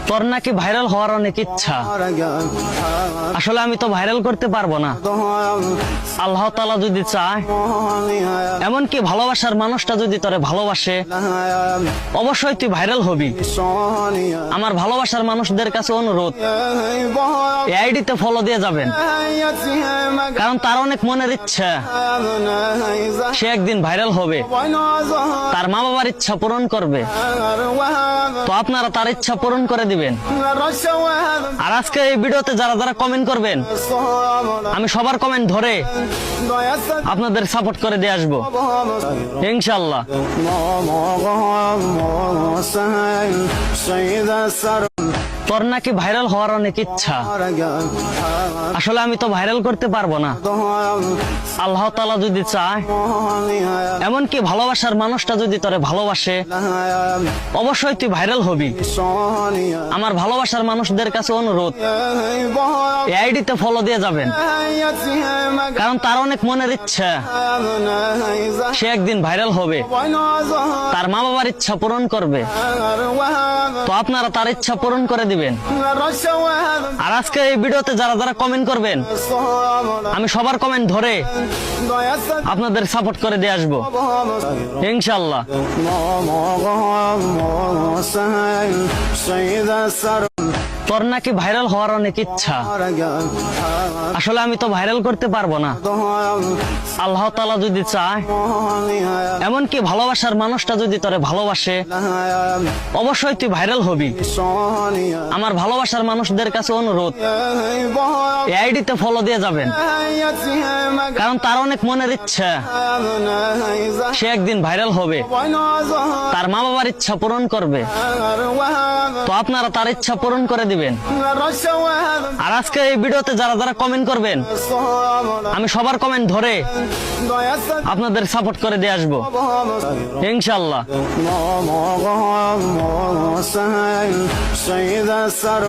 তোর নাকি ভাইরাল হওয়ার অনেক ইচ্ছা। আসলে আমি তো ভাইরাল করতে পারবো না। আল্লাহ তাআলা যদি চায়, এমনকি ভালোবাসার মানুষটা যদি তোরে ভালোবাসে, অবশ্যই তুই ভাইরাল হবি। আমার ভালোবাসার মানুষদের কাছে অনুরোধ, এই আইডিতে ফলো দিয়ে যাবেন, কারণ তার অনেক মনের ইচ্ছা সে একদিন ভাইরাল হবে, তার মা বাবার ইচ্ছা পূরণ করবে। তো আপনারা তার ইচ্ছা পূরণ করে দিবেন। আর আজকে এই ভিডিওতে যারা যারা কমেন্ট করবেন, আমি সবার কমেন্ট ধরে আপনাদের সাপোর্ট করে দিয়ে আসবো ইনশাআল্লাহ। তোর নাকি ভাইরাল হওয়ার অনেক ইচ্ছা। আসলে আমি তো ভাইরাল করতে পারবো না। আল্লাহ তাআলা যদি চায়, এমনকি ভালোবাসার মানুষটা যদি তোরে ভালোবাসে, অবশ্যই তুই ভাইরাল হবি। আমার ভালোবাসার মানুষদের কাছে অনুরোধ, এই আইডিতে ফলো দিয়ে যাবেন, কারণ তার অনেক মনের ইচ্ছা সে একদিন ভাইরাল হবে, তার মা বাবার ইচ্ছা পূরণ করবে। তো আপনারা তার ইচ্ছা পূরণ করে দিবেন। আর আজকে এই ভিডিওতে যারা যারা কমেন্ট করবেন, আমি সবার কমেন্ট ধরে আপনাদের সাপোর্ট করে দিয়ে আসবো ইনশাআল্লাহ। তোর নাকি ভাইরাল হওয়ার অনেক ইচ্ছা। আসলে আমি তো ভাইরাল করতে পারবো না। আল্লাহ তাআলা যদি চায়, এমনকি ভালোবাসার মানুষটা যদি তোরে ভালোবাসে, অবশ্যই তুই ভাইরাল হবি। আমার ভালোবাসার মানুষদের কাছে অনুরোধ, এই আইডিতে ফলো দিয়ে যাবেন, কারণ তার অনেক মনের ইচ্ছা সে একদিন ভাইরাল হবে, তার মা বাবার ইচ্ছা পূরণ করবে। তো আপনারা তার ইচ্ছা পূরণ করে দিবেন। আর আজকে এই ভিডিওতে যারা যারা কমেন্ট করবেন, আমি সবার কমেন্ট ধরে আপনাদের সাপোর্ট করে দিয়ে আসবো ইনশাআল্লাহ।